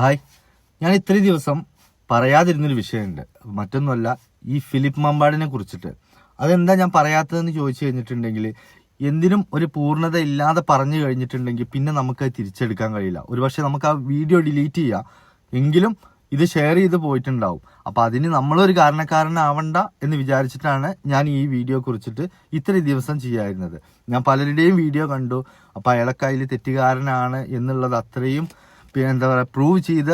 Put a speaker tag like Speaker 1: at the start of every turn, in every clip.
Speaker 1: Hi, ഞാൻ ഇത്രയും ദിവസം പറയാതിരുന്നൊരു വിഷയമുണ്ട്. മറ്റൊന്നുമല്ല, ഈ ഫിലിപ്പ് മമ്പാടിനെ കുറിച്ചിട്ട്. അതെന്താ ഞാൻ പറയാത്തതെന്ന് ചോദിച്ചു കഴിഞ്ഞിട്ടുണ്ടെങ്കിൽ, എന്തിനും ഒരു പൂർണ്ണത ഇല്ലാതെ പറഞ്ഞു കഴിഞ്ഞിട്ടുണ്ടെങ്കിൽ പിന്നെ നമുക്ക് അത് തിരിച്ചെടുക്കാൻ കഴിയില്ല. ഒരുപക്ഷെ നമുക്ക് ആ വീഡിയോ ഡിലീറ്റ് ചെയ്യാം, എങ്കിലും ഇത് ഷെയർ ചെയ്ത് പോയിട്ടുണ്ടാവും. അപ്പൊ അതിന് നമ്മളൊരു കാരണക്കാരനാവണ്ട എന്ന് വിചാരിച്ചിട്ടാണ് ഞാൻ ഈ വീഡിയോ കുറിച്ചിട്ട് ഇത്രയും ദിവസം ചെയ്യാതിരുന്നത്. ഞാൻ പലരുടെയും വീഡിയോ കണ്ടു. അപ്പൊ അയാളൊക്കെ അതിൽ തെറ്റുകാരനാണ് എന്നുള്ളത് അത്രയും എന്താ പറയുക പ്രൂവ് ചെയ്ത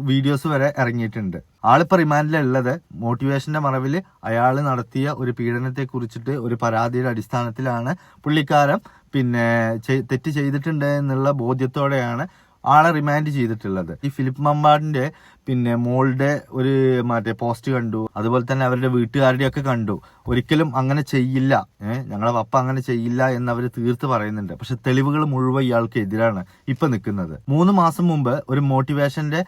Speaker 1: വീഡിയോസ് വരെ ഇറങ്ങിയിട്ടുണ്ട്. ആളിപ്പോ റിമാൻഡിലുള്ളത് മോട്ടിവേഷന്റെ മറവിൽ അയാൾ നടത്തിയ ഒരു പീഡനത്തെ കുറിച്ചിട്ട് ഒരു പരാതിയുടെ അടിസ്ഥാനത്തിലാണ് പുള്ളിക്കാരൻ തെറ്റ് ചെയ്തിട്ടുണ്ട് എന്നുള്ള ബോധ്യത്തോടെയാണ് ആളെ റിമാൻഡ് ചെയ്തിട്ടുള്ളത്. ഈ ഫിലിപ്പ് മമ്പാടിന്റെ മോളുടെ ഒരു പോസ്റ്റ് കണ്ടു, അതുപോലെ തന്നെ അവരുടെ വീട്ടുകാരുടെ ഒക്കെ കണ്ടു. ഒരിക്കലും അങ്ങനെ ചെയ്യില്ല, ഞങ്ങളെ പപ്പ അങ്ങനെ ചെയ്യില്ല എന്ന് അവർ തീർത്ത് പറയുന്നുണ്ട്. പക്ഷെ തെളിവുകൾ മുഴുവൻ ഇയാൾക്ക് എതിരാണ് ഇപ്പൊ നിൽക്കുന്നത്. 3 മാസം മുമ്പ് ഒരു മോട്ടിവേഷന്റെ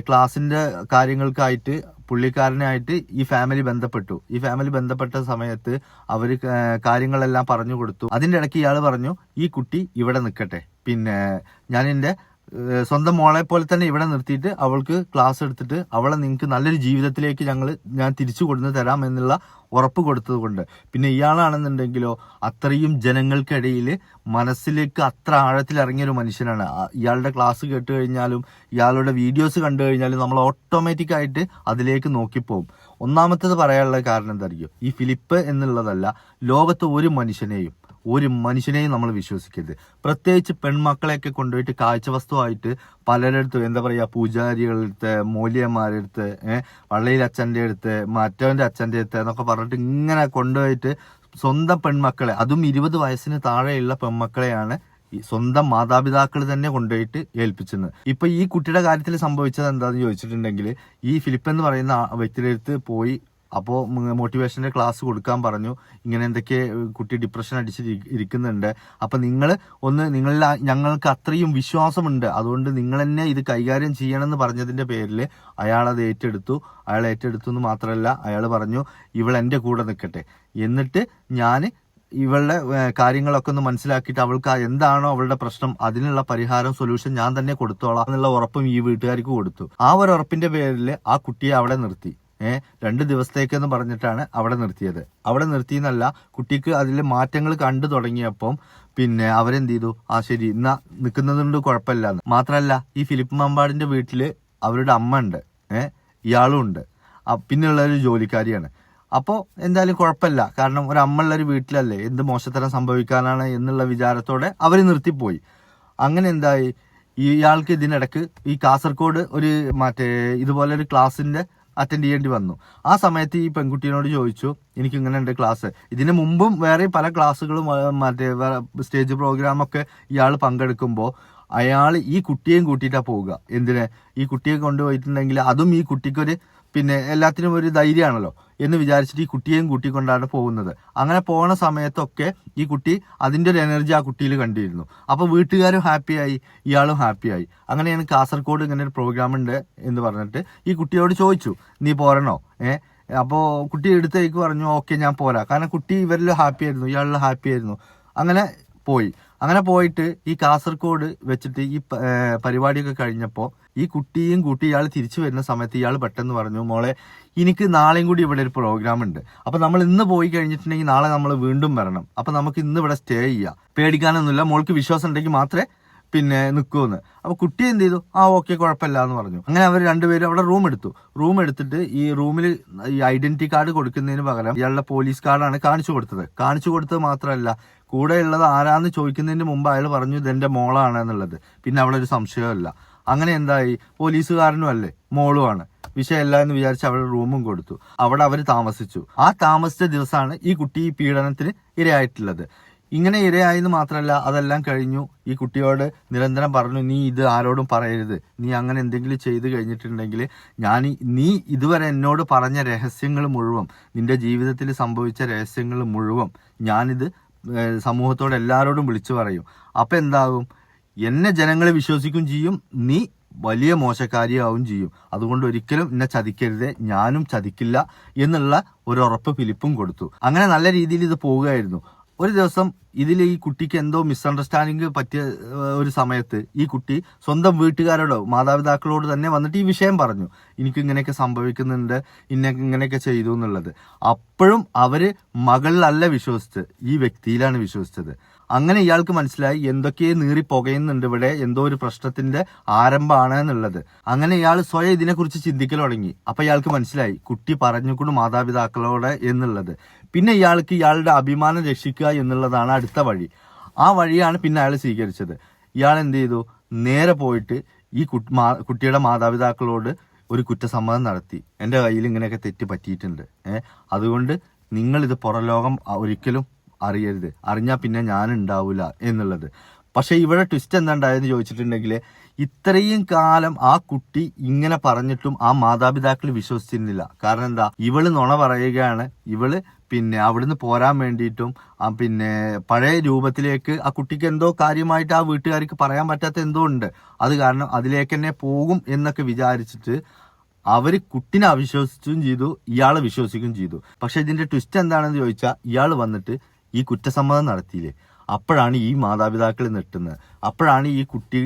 Speaker 1: ക്ലാസിന്റെ കാര്യങ്ങൾക്കായിട്ട് പുള്ളിക്കാരനായിട്ട് ഈ ഫാമിലി ബന്ധപ്പെട്ടു. ഈ ഫാമിലി ബന്ധപ്പെട്ട സമയത്ത് അവര് കാര്യങ്ങളെല്ലാം പറഞ്ഞു കൊടുത്തു. അതിന്റെ ഇടയ്ക്ക് ഇയാൾ പറഞ്ഞു, ഈ കുട്ടി ഇവിടെ നിൽക്കട്ടെ, ഞാൻ എന്റെ സ്വന്തം മോളെ പോലെ തന്നെ ഇവിടെ നിർത്തിയിട്ട് അവൾക്ക് ക്ലാസ് എടുത്തിട്ട് അവളെ നിങ്ങൾക്ക് നല്ലൊരു ജീവിതത്തിലേക്ക് ഞാൻ തിരിച്ചു കൊണ്ടു തരാം എന്നുള്ള ഉറപ്പ് കൊടുത്തത് കൊണ്ട്. ഇയാളാണെന്നുണ്ടെങ്കിലോ അത്രയും ജനങ്ങൾക്കിടയിൽ മനസ്സിലേക്ക് അത്ര ആഴത്തിൽ ഇറങ്ങിയൊരു മനുഷ്യനാണ്. ഇയാളുടെ ക്ലാസ് കേട്ട് കഴിഞ്ഞാലും ഇയാളുടെ വീഡിയോസ് കണ്ടു കഴിഞ്ഞാലും നമ്മൾ ഓട്ടോമാറ്റിക് ആയിട്ട് അതിലേക്ക് നോക്കിപ്പോവും. ഒന്നാമത്തേത് പറയാനുള്ള കാരണം എന്തായിരിക്കും, ഈ ഫിലിപ്പ് എന്നുള്ളതല്ല, ലോകത്ത് ഒരു മനുഷ്യനെയും നമ്മൾ വിശ്വസിക്കരുത്. പ്രത്യേകിച്ച് പെൺമക്കളെയൊക്കെ കൊണ്ടുപോയിട്ട് കാഴ്ചവസ്തുവായിട്ട് പലരടുത്തും എന്താ പറയാ, പൂജാരികളടുത്ത്, മൂല്യന്മാരടുത്ത്, വള്ളിയിൽ അച്ഛൻ്റെ അടുത്ത്, മറ്റവന്റെ അച്ഛൻ്റെ അടുത്ത് എന്നൊക്കെ പറഞ്ഞിട്ട് ഇങ്ങനെ കൊണ്ടുപോയിട്ട് സ്വന്തം പെൺമക്കളെ, അതും 20 വയസ്സിന് താഴെയുള്ള പെൺമക്കളെയാണ് ഈ സ്വന്തം മാതാപിതാക്കൾ തന്നെ കൊണ്ടുപോയിട്ട് ഏൽപ്പിച്ചത്. ഇപ്പൊ ഈ കുട്ടിയുടെ കാര്യത്തിൽ സംഭവിച്ചത് എന്താന്ന് ചോദിച്ചിട്ടുണ്ടെങ്കിൽ, ഈ ഫിലിപ്പ് എന്ന് പറയുന്ന വ്യക്തിയുടെ അടുത്ത് പോയി അപ്പോൾ മോട്ടിവേഷന്റെ ക്ലാസ് കൊടുക്കാൻ പറഞ്ഞു. ഇങ്ങനെ എന്തൊക്കെ കുട്ടി ഡിപ്രഷൻ അടിച്ചിട്ട് ഇരിക്കുന്നുണ്ട്, അപ്പൊ ഞങ്ങൾക്ക് അത്രയും വിശ്വാസമുണ്ട്, അതുകൊണ്ട് നിങ്ങൾ തന്നെ ഇത് കൈകാര്യം ചെയ്യണമെന്ന് പറഞ്ഞതിന്റെ പേരിൽ അയാൾ അത് ഏറ്റെടുത്തു. അയാൾ ഏറ്റെടുത്തു എന്ന് മാത്രമല്ല, അയാൾ പറഞ്ഞു ഇവൾ എന്റെ കൂടെ നിൽക്കട്ടെ, എന്നിട്ട് ഞാൻ ഇവളുടെ കാര്യങ്ങളൊക്കെ ഒന്ന് മനസ്സിലാക്കിയിട്ട് അവൾക്ക് എന്താണോ അവളുടെ പ്രശ്നം അതിനുള്ള പരിഹാരം സൊല്യൂഷൻ ഞാൻ തന്നെ കൊടുത്തോളാം എന്നുള്ള ഉറപ്പും ഈ വീട്ടുകാർക്ക് കൊടുത്തു. ആ ഒരു ഉറപ്പിന്റെ പേരിൽ ആ കുട്ടിയെ അവിടെ നിർത്തി. 2 ദിവസത്തേക്കെന്ന് പറഞ്ഞിട്ടാണ് അവിടെ നിർത്തിയത്. അവിടെ നിർത്തിയെന്നല്ല, കുട്ടിക്ക് അതിൽ മാറ്റങ്ങൾ കണ്ടു തുടങ്ങിയപ്പം അവരെന്ത് ചെയ്തു, ശരി എന്നാ നിൽക്കുന്നതുകൊണ്ട് കുഴപ്പമില്ലാന്ന്. മാത്രമല്ല, ഈ ഫിലിപ്പ് മമ്പാടിന്റെ വീട്ടില് അവരുടെ അമ്മ ഉണ്ട്, ഇയാളും ഉണ്ട്, പിന്നെയുള്ള ഒരു ജോലിക്കാരിയാണ്. അപ്പോൾ എന്തായാലും കുഴപ്പമില്ല, കാരണം ഒരു അമ്മയുള്ളൊരു വീട്ടിലല്ലേ എന്ത് മോശത്തരം സംഭവിക്കാനാണ് എന്നുള്ള വിചാരത്തോടെ അവർ നിർത്തിപ്പോയി. അങ്ങനെ എന്തായി, ഇയാൾക്ക് ഇതിനിടക്ക് ഈ കാസർഗോഡ് ഒരു ഇതുപോലെ ഒരു ക്ലാസിന്റെ അറ്റൻഡ് ചെയ്യേണ്ടി വന്നു. ആ സമയത്ത് ഈ പെൺകുട്ടിയോട് ചോദിച്ചു, എനിക്ക് ഇങ്ങനെ ഉണ്ട് ക്ലാസ്. ഇതിനു മുമ്പും വേറെ പല ക്ലാസ്സുകളും സ്റ്റേജ് പ്രോഗ്രാമൊക്കെ ഇയാൾ പങ്കെടുക്കുമ്പോൾ അയാൾ ഈ കുട്ടിയെയും കൂട്ടിയിട്ടാ പോവുക. എന്തിന്, ഈ കുട്ടിയെ കൊണ്ടുപോയിട്ടുണ്ടെങ്കിൽ അതും ഈ കുട്ടിക്കൊരു എല്ലാത്തിനും ഒരു ധൈര്യമാണല്ലോ എന്ന് വിചാരിച്ചിട്ട് ഈ കുട്ടിയെയും കൂട്ടിക്കൊണ്ടാണ് പോകുന്നത്. അങ്ങനെ പോണ സമയത്തൊക്കെ ഈ കുട്ടി അതിന്റെ ഒരു എനർജി ആ കുട്ടിയിൽ കണ്ടിരുന്നു. അപ്പൊ വീട്ടുകാരും ഹാപ്പിയായി, ഇയാളും ഹാപ്പിയായി. അങ്ങനെയാണ് കാസർഗോഡ് ഇങ്ങനെ ഒരു പ്രോഗ്രാം ഉണ്ട് എന്ന് പറഞ്ഞിട്ട് ഈ കുട്ടിയോട് ചോദിച്ചു, നീ പോരണോ? അപ്പോ കുട്ടി എടുത്തേക്ക് പറഞ്ഞു, ഓക്കെ ഞാൻ പോരാ. കാരണം കുട്ടി ഇവരിൽ ഹാപ്പി ആയിരുന്നു, ഇയാളിൽ ഹാപ്പി ആയിരുന്നു. അങ്ങനെ പോയിട്ട് ഈ കാസർഗോഡ് വെച്ചിട്ട് ഈ പരിപാടിയൊക്കെ കഴിഞ്ഞപ്പോൾ ഈ കുട്ടിയും കൂട്ടി ഇയാൾ തിരിച്ചു വരുന്ന സമയത്ത് ഇയാൾ പെട്ടെന്ന് പറഞ്ഞു, മോളെ എനിക്ക് നാളെയും കൂടി ഇവിടെ ഒരു പ്രോഗ്രാം ഉണ്ട്, അപ്പൊ നമ്മൾ ഇന്ന് പോയി കഴിഞ്ഞിട്ടുണ്ടെങ്കിൽ നാളെ നമ്മൾ വീണ്ടും വരണം, അപ്പൊ നമുക്ക് ഇന്ന് ഇവിടെ സ്റ്റേ ചെയ്യാം, പേടിക്കാനൊന്നുമില്ല, മോൾക്ക് വിശ്വാസം ഉണ്ടെങ്കിൽ മാത്രമേ നിൽക്കുമെന്ന്. അപ്പൊ കുട്ടി എന്ത് ചെയ്തു, ഓക്കെ കുഴപ്പമില്ല എന്ന് പറഞ്ഞു. അങ്ങനെ അവർ രണ്ടുപേരും അവിടെ റൂം എടുത്തിട്ട് ഈ റൂമിൽ ഈ ഐഡന്റിറ്റി കാർഡ് കൊടുക്കുന്നതിന് പകരം ഇയാളുടെ പോലീസ് കാർഡാണ് കാണിച്ചു കൊടുത്തത് മാത്രമല്ല, കൂടെ ഉള്ളത് ആരാന്ന് ചോദിക്കുന്നതിന് മുമ്പ് അയാൾ പറഞ്ഞു ഇതെന്റെ മോളാണ് എന്നുള്ളത്. പിന്നെ അവിടെ ഒരു സംശയമല്ല. അങ്ങനെ എന്തായി, പോലീസുകാരനും അല്ലേ മോളുമാണ്, വിഷയമല്ല എന്ന് വിചാരിച്ച് അവരുടെ റൂമും കൊടുത്തു. അവിടെ അവർ താമസിച്ചു. ആ താമസിച്ച ദിവസമാണ് ഈ കുട്ടി ഈ പീഡനത്തിന് ഇരയായിട്ടുള്ളത്. ഇങ്ങനെ ഇരയായെന്ന് മാത്രമല്ല, അതെല്ലാം കഴിഞ്ഞു ഈ കുട്ടിയോട് നിരന്തരം പറഞ്ഞു, നീ ഇത് ആരോടും പറയരുത്, നീ അങ്ങനെ എന്തെങ്കിലും ചെയ്തു കഴിഞ്ഞിട്ടുണ്ടെങ്കിൽ നീ ഇതുവരെ എന്നോട് പറഞ്ഞ രഹസ്യങ്ങൾ മുഴുവൻ, നിന്റെ ജീവിതത്തിൽ സംഭവിച്ച രഹസ്യങ്ങൾ മുഴുവൻ ഞാനിത് സമൂഹത്തോട് എല്ലാവരോടും വിളിച്ചു പറയും. അപ്പൊ എന്താകും, എന്നെ ജനങ്ങൾ വിശ്വസിക്കും ചെയ്യും, നീ വലിയ മോശക്കാരിയാവും ചെയ്യും. അതുകൊണ്ട് ഒരിക്കലും എന്നെ ചതിക്കരുതേ, ഞാനും ചതിക്കില്ല എന്നുള്ള ഒരു ഉറപ്പ് ഫിലിപ്പും കൊടുത്തു. അങ്ങനെ നല്ല രീതിയിൽ ഇത് പോവുകയായിരുന്നു. ഒരു ദിവസം ഇതിൽ ഈ കുട്ടിക്ക് എന്തോ മിസ്അണ്ടർസ്റ്റാൻഡിങ് പറ്റിയ ഒരു സമയത്ത് ഈ കുട്ടി സ്വന്തം വീട്ടുകാരോടോ മാതാപിതാക്കളോട് തന്നെ വന്നിട്ട് ഈ വിഷയം പറഞ്ഞു, എനിക്ക് ഇങ്ങനെയൊക്കെ സംഭവിക്കുന്നുണ്ട്, ഇങ്ങനെയൊക്കെ ചെയ്തു എന്നുള്ളത്. അപ്പോഴും അവര് മകളിലല്ല വിശ്വസിച്ചത്, ഈ വ്യക്തിയിലാണ് വിശ്വസിച്ചത്. അങ്ങനെ ഇയാൾക്ക് മനസ്സിലായി എന്തൊക്കെയോ നീറി പുകയുന്നുണ്ട് ഇവിടെ, എന്തോ ഒരു പ്രശ്നത്തിന്റെ ആരംഭമാണ് എന്നുള്ളത്. അങ്ങനെ ഇയാൾ സ്വയം ഇതിനെക്കുറിച്ച് ചിന്തിക്കൽ തുടങ്ങി. അപ്പൊ ഇയാൾക്ക് മനസ്സിലായി കുട്ടി പറഞ്ഞുകൊണ്ട് മാതാപിതാക്കളോട് എന്നുള്ളത്. പിന്നെ ഇയാൾക്ക് ഇയാളുടെ അഭിമാനം രക്ഷിക്കുക എന്നുള്ളതാണ് അടുത്ത വഴി. ആ വഴിയാണ് പിന്നെ അയാൾ സ്വീകരിച്ചത്. ഇയാൾ എന്ത് ചെയ്തു, നേരെ പോയിട്ട് ഈ കുട്ടിയുടെ മാതാപിതാക്കളോട് ഒരു കുറ്റസമ്മതം നടത്തി. എൻ്റെ കയ്യിൽ ഇങ്ങനെയൊക്കെ തെറ്റ് പറ്റിയിട്ടുണ്ട്, അതുകൊണ്ട് നിങ്ങളിത് പുറം ലോകം ഒരിക്കലും അറിയരുത്, അറിഞ്ഞാൽ പിന്നെ ഞാൻ ഉണ്ടാവില്ല എന്നുള്ളത്. പക്ഷെ ഇവിടെ ട്വിസ്റ്റ് എന്താ ഉണ്ടായെന്ന് ചോദിച്ചിട്ടുണ്ടെങ്കിൽ, ഇത്രയും കാലം ആ കുട്ടി ഇങ്ങനെ പറഞ്ഞിട്ടും ആ മാതാപിതാക്കൾ വിശ്വസിച്ചിരുന്നില്ല. കാരണം എന്താ, ഇവള് നുണ പറയുകയാണ്. ഇവള് പിന്നെ അവിടുന്ന് പോരാൻ വേണ്ടിയിട്ടും പിന്നെ പഴയ രൂപത്തിലേക്ക് ആ കുട്ടിക്ക് എന്തോ കാര്യമായിട്ട് ആ വീട്ടുകാർക്ക് പറയാൻ പറ്റാത്ത എന്തോ ഉണ്ട്, അത് കാരണം അതിലേക്ക് തന്നെ പോകും എന്നൊക്കെ വിചാരിച്ചിട്ട് അവര് കുട്ടിനെ അവിശ്വസിച്ചും ചെയ്തു, ഇയാളെ വിശ്വസിക്കുകയും ചെയ്തു. പക്ഷെ ഇതിന്റെ ട്വിസ്റ്റ് എന്താണെന്ന് ചോദിച്ചാൽ, ഇയാൾ വന്നിട്ട് ഈ കുറ്റസമ്മതം നടത്തിയില്ലേ, അപ്പോഴാണ് ഈ മാതാപിതാക്കൾ നെട്ടുന്നത്. അപ്പോഴാണ് ഈ കുട്ടി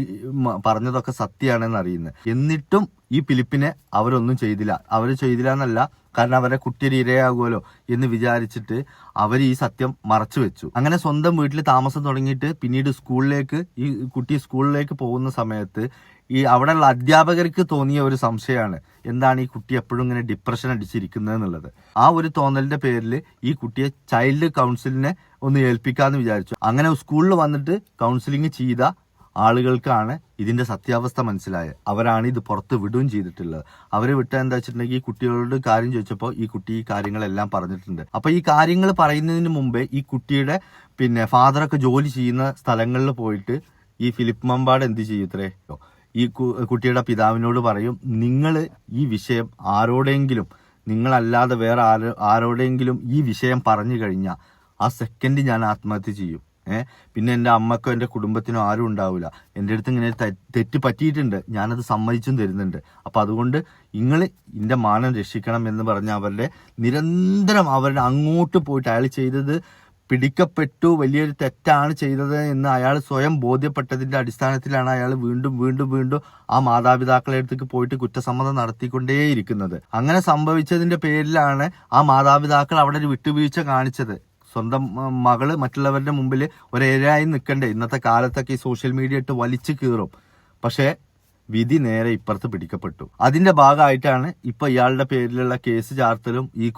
Speaker 1: പറഞ്ഞതൊക്കെ സത്യമാണെന്ന് അറിയുന്നത്. എന്നിട്ടും ഈ ഫിലിപ്പിനെ അവരൊന്നും ചെയ്തില്ല. അവർ ചെയ്തില്ല എന്നല്ല, കാരണം അവരെ കുട്ടിയുടെ ഇരയാകുമല്ലോ എന്ന് വിചാരിച്ചിട്ട് അവർ ഈ സത്യം മറച്ചു വെച്ചു. അങ്ങനെ സ്വന്തം വീട്ടിൽ താമസം തുടങ്ങിയിട്ട് പിന്നീട് ഈ കുട്ടി സ്കൂളിലേക്ക് പോകുന്ന സമയത്ത് ഈ അവിടെയുള്ള അധ്യാപകർക്ക് തോന്നിയ ഒരു സംശയമാണ്, എന്താണ് ഈ കുട്ടി എപ്പോഴും ഇങ്ങനെ ഡിപ്രഷൻ അടിച്ചിരിക്കുന്നത് എന്നുള്ളത്. ആ ഒരു തോന്നലിന്റെ പേരിൽ ഈ കുട്ടിയെ ചൈൽഡ് കൗൺസിലിനെ ഒന്ന് ഏൽപ്പിക്കാന്ന് വിചാരിച്ചു. അങ്ങനെ സ്കൂളിൽ വന്നിട്ട് കൗൺസിലിംഗ് ചെയ്ത ആളുകൾക്കാണ് ഇതിന്റെ സത്യാവസ്ഥ മനസ്സിലായത്. അവരാണ് ഇത് പുറത്ത് വിടുകയും ചെയ്തിട്ടുള്ളത്. അവര് വിട്ട എന്താ വെച്ചിട്ടുണ്ടെങ്കിൽ, ഈ കുട്ടികളോട് കാര്യം ചോദിച്ചപ്പോൾ ഈ കുട്ടി ഈ കാര്യങ്ങളെല്ലാം പറഞ്ഞിട്ടുണ്ട്. അപ്പൊ ഈ കാര്യങ്ങൾ പറയുന്നതിന് മുമ്പേ ഈ കുട്ടിയുടെ പിന്നെ ഫാദറൊക്കെ ജോലി ചെയ്യുന്ന സ്ഥലങ്ങളിൽ പോയിട്ട് ഈ ഫിലിപ്പ് മമ്പാട് എന്ത് ചെയ്യത്രേ, ഈ കുട്ടിയുടെ പിതാവിനോട് പറയും, നിങ്ങൾ ഈ വിഷയം ആരോടെങ്കിലും, നിങ്ങളല്ലാതെ വേറെ ആരോടെങ്കിലും ഈ വിഷയം പറഞ്ഞു കഴിഞ്ഞാൽ ആ സെക്കൻഡ് ഞാൻ ആത്മഹത്യ ചെയ്യും. പിന്നെ എൻ്റെ അമ്മക്കോ എൻ്റെ കുടുംബത്തിനോ ആരും ഉണ്ടാവില്ല. എൻ്റെ അടുത്ത് ഇങ്ങനെ തെറ്റ് പറ്റിയിട്ടുണ്ട്, ഞാനത് സമ്മതിച്ചും തരുന്നുണ്ട്. അപ്പൊ അതുകൊണ്ട് നിങ്ങൾ എൻ്റെ മാനം രക്ഷിക്കണം എന്ന് പറഞ്ഞ് അവരുടെ നിരന്തരം അവരുടെ അങ്ങോട്ട് പോയിട്ട് അയാൾ ചെയ്തത് പിടിക്കപ്പെട്ടു, വലിയൊരു തെറ്റാണ് ചെയ്തത് എന്ന് അയാൾ സ്വയം ബോധ്യപ്പെട്ടതിന്റെ അടിസ്ഥാനത്തിലാണ് അയാൾ വീണ്ടും വീണ്ടും വീണ്ടും ആ മാതാപിതാക്കളുടെ അടുത്തേക്ക് പോയിട്ട് കുറ്റസമ്മതം നടത്തിക്കൊണ്ടേയിരിക്കുന്നത്. അങ്ങനെ സംഭവിച്ചതിന്റെ പേരിലാണ് ആ മാതാപിതാക്കൾ അവിടെ ഒരു വിട്ടുവീഴ്ച കാണിച്ചത്. സ്വന്തം മകള് മറ്റുള്ളവരുടെ മുമ്പിൽ ഒരേരായി നിൽക്കണ്ടേ. ഇന്നത്തെ കാലത്തൊക്കെ ഈ സോഷ്യൽ മീഡിയ ഇട്ട് വലിച്ചു കീറും. പക്ഷേ വിധി നേരെ ഇപ്പുറത്ത് പിടിക്കപ്പെട്ടു. അതിന്റെ ഭാഗമായിട്ടാണ് ഇപ്പൊ ഇയാളുടെ പേരിലുള്ള കേസ് ചാർത്തലും ഈ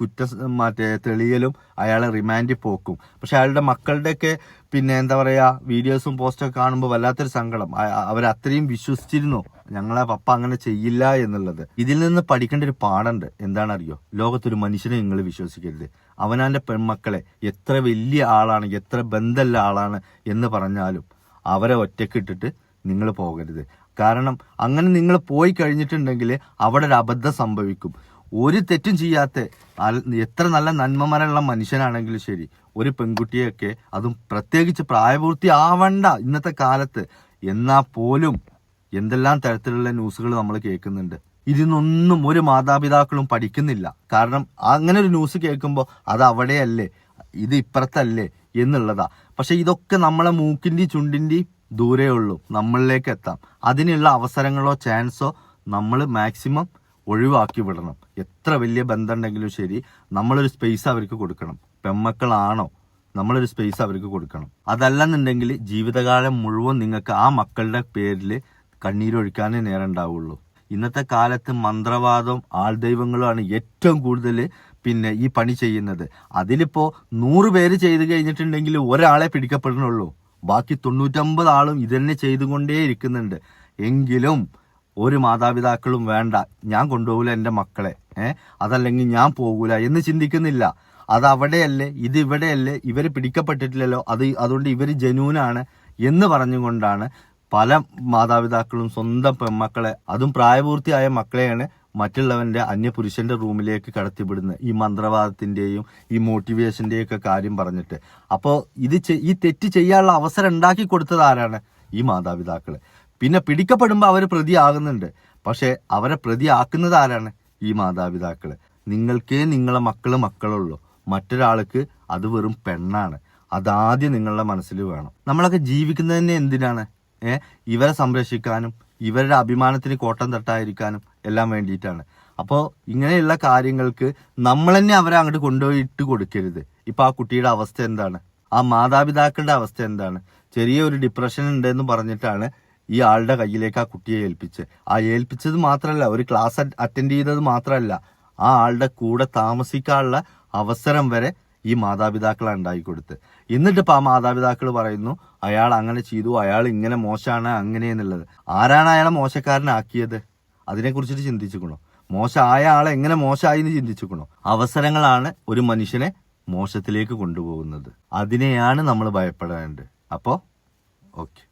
Speaker 1: തെളിയലും അയാളെ റിമാൻഡിൽ പോക്കും. പക്ഷെ അയാളുടെ മക്കളുടെയൊക്കെ പിന്നെ എന്താ പറയാ വീഡിയോസും പോസ്റ്റൊക്കെ കാണുമ്പോൾ വല്ലാത്തൊരു സങ്കടം. അവരത്രയും വിശ്വസിച്ചിരുന്നു ഞങ്ങളെ പപ്പ അങ്ങനെ ചെയ്യില്ല എന്നുള്ളത്. ഇതിൽ നിന്ന് പഠിക്കേണ്ട ഒരു പാഠമുണ്ട്. എന്താണെന്നറിയോ, ലോകത്തൊരു മനുഷ്യനെ നിങ്ങൾ വിശ്വസിക്കരുത്. അവനാന്റെ പെൺമക്കളെ എത്ര വലിയ ആളാണ്, എത്ര ബന്ധമുള്ള ആളാണ് എന്ന് പറഞ്ഞാലും അവരെ ഒറ്റക്കിട്ടിട്ട് നിങ്ങൾ പോകരുത്. കാരണം അങ്ങനെ നിങ്ങൾ പോയി കഴിഞ്ഞിട്ടുണ്ടെങ്കിൽ അവിടെ ഒരു അബദ്ധം സംഭവിക്കും. ഒരു തെറ്റും ചെയ്യാത്ത എത്ര നല്ല നന്മമരമുള്ള മനുഷ്യനാണെങ്കിലും ശരി, ഒരു പെൺകുട്ടിയൊക്കെ, അതും പ്രത്യേകിച്ച് പ്രായപൂർത്തി ആവണ്ട ഇന്നത്തെ കാലത്ത്, എന്നാ പോലും എന്തെല്ലാം തരത്തിലുള്ള ന്യൂസുകൾ നമ്മൾ കേൾക്കുന്നുണ്ട്. ഇതിനൊന്നും ഒരു മാതാപിതാക്കളും പഠിക്കുന്നില്ല. കാരണം അങ്ങനെ ഒരു ന്യൂസ് കേൾക്കുമ്പോൾ അത് അവിടെയല്ലേ, ഇത് ഇപ്പുറത്തല്ലേ എന്നുള്ളതാ. പക്ഷെ ഇതൊക്കെ നമ്മളെ മൂക്കിന്റെയും ചുണ്ടിന്റെയും ദൂരേ ഉള്ളൂ, നമ്മളിലേക്ക് എത്താം. അതിനുള്ള അവസരങ്ങളോ ചാൻസോ നമ്മൾ മാക്സിമം ഒഴിവാക്കി വിടണം. എത്ര വലിയ ബന്ധം ഉണ്ടെങ്കിലും ശരി, നമ്മളൊരു സ്പേസ് അവർക്ക് കൊടുക്കണം. പെൺമക്കളാണോ, നമ്മളൊരു സ്പേസ് അവർക്ക് കൊടുക്കണം. അതല്ലെന്നുണ്ടെങ്കിൽ ജീവിതകാലം മുഴുവൻ നിങ്ങൾക്ക് ആ മക്കളുടെ പേരിൽ കണ്ണീരൊഴിക്കാനേ നേരം ഉണ്ടാവുള്ളൂ. ഇന്നത്തെ കാലത്ത് മന്ത്രവാദവും ആൾദൈവങ്ങളുമാണ് ഏറ്റവും കൂടുതൽ പിന്നെ ഈ പണി ചെയ്യുന്നത്. അതിലിപ്പോ 100 പേര് ചെയ്ത് കഴിഞ്ഞിട്ടുണ്ടെങ്കിൽ ഒരാളെ പിടിക്കപ്പെടുന്നുള്ളൂ, ബാക്കി 99 ആളും ഇതന്നെ ചെയ്തുകൊണ്ടേ ഇരിക്കുന്നുണ്ട്. എങ്കിലും ഒരു മാതാപിതാക്കളും വേണ്ട, ഞാൻ കൊണ്ടുപോകില്ല എൻ്റെ മക്കളെ, അതല്ലെങ്കിൽ ഞാൻ പോകൂല എന്ന് ചിന്തിക്കുന്നില്ല. അത് അവിടെയല്ലേ, ഇത് ഇവിടെയല്ലേ, ഇവര് പിടിക്കപ്പെട്ടിട്ടില്ലല്ലോ, അതുകൊണ്ട് ഇവര് ജനൂനാണ് എന്ന് പറഞ്ഞുകൊണ്ടാണ് പല മാതാപിതാക്കളും സ്വന്തം പെൺമക്കളെ, അതും പ്രായപൂർത്തിയായ മക്കളെയാണ് മറ്റുള്ളവന്റെ അന്യപുരുഷന്റെ റൂമിലേക്ക് കടത്തിവിടുന്നത്, ഈ മന്ത്രവാദത്തിന്റെയും ഈ മോട്ടിവേഷന്റെയും ഒക്കെ കാര്യം പറഞ്ഞിട്ട്. അപ്പോൾ ഈ തെറ്റ് ചെയ്യാനുള്ള അവസരം ഉണ്ടാക്കി കൊടുത്തത് ആരാണ്? ഈ മാതാപിതാക്കള്. പിന്നെ പിടിക്കപ്പെടുമ്പോൾ അവർ പ്രതിയാകുന്നുണ്ട്, പക്ഷെ അവരെ പ്രതിയാക്കുന്നത് ആരാണ്? ഈ മാതാപിതാക്കള്. നിങ്ങൾക്കേ നിങ്ങളെ മക്കളുള്ളൂ, മറ്റൊരാൾക്ക് അത് വെറും പെണ്ണാണ്. അതാദ്യം നിങ്ങളുടെ മനസ്സിൽ വേണം. നമ്മളൊക്കെ ജീവിക്കുന്നത് തന്നെ എന്തിനാണ്? ഇവരെ സംരക്ഷിക്കാനും ഇവരുടെ അഭിമാനത്തിന് കോട്ടം തട്ടാതിരിക്കാനും എല്ലാം വേണ്ടിയിട്ടാണ്. അപ്പോൾ ഇങ്ങനെയുള്ള കാര്യങ്ങൾക്ക് നമ്മൾ തന്നെ അവരെ അങ്ങോട്ട് കൊണ്ടുപോയി ഇട്ട് കൊടുക്കരുത്. ഇപ്പൊ ആ കുട്ടിയുടെ അവസ്ഥ എന്താണ്? ആ മാതാപിതാക്കളുടെ അവസ്ഥ എന്താണ്? ചെറിയൊരു ഡിപ്രഷൻ ഉണ്ടെന്ന് പറഞ്ഞിട്ടാണ് ഈ ആളുടെ കയ്യിലേക്ക് ആ കുട്ടിയെ ഏൽപ്പിച്ചത് മാത്രമല്ല, ഒരു ക്ലാസ് അറ്റൻഡ് ചെയ്തത് മാത്രമല്ല, ആ ആളുടെ കൂടെ താമസിക്കാനുള്ള അവസരം വരെ ഈ മാതാപിതാക്കളാണ് ഉണ്ടായിക്കൊടുത്ത്. എന്നിട്ടിപ്പോ ആ മാതാപിതാക്കൾ പറയുന്നു അയാൾ അങ്ങനെ ചെയ്തു, അയാൾ ഇങ്ങനെ മോശമാണ് അങ്ങനെ എന്നുള്ളത്. ആരാണ് അയാളെ മോശക്കാരനാക്കിയത്? അതിനെക്കുറിച്ചിട്ട് ചിന്തിച്ചുക്കണോ? മോശമായ ആളെ എങ്ങനെ മോശമായി എന്ന് ചിന്തിച്ചുക്കണോ? അവസരങ്ങളാണ് ഒരു മനുഷ്യനെ മോശത്തിലേക്ക് കൊണ്ടുപോകുന്നത്. അതിനെയാണ് നമ്മൾ ഭയപ്പെടേണ്ടത്. അപ്പോ ഓക്കെ.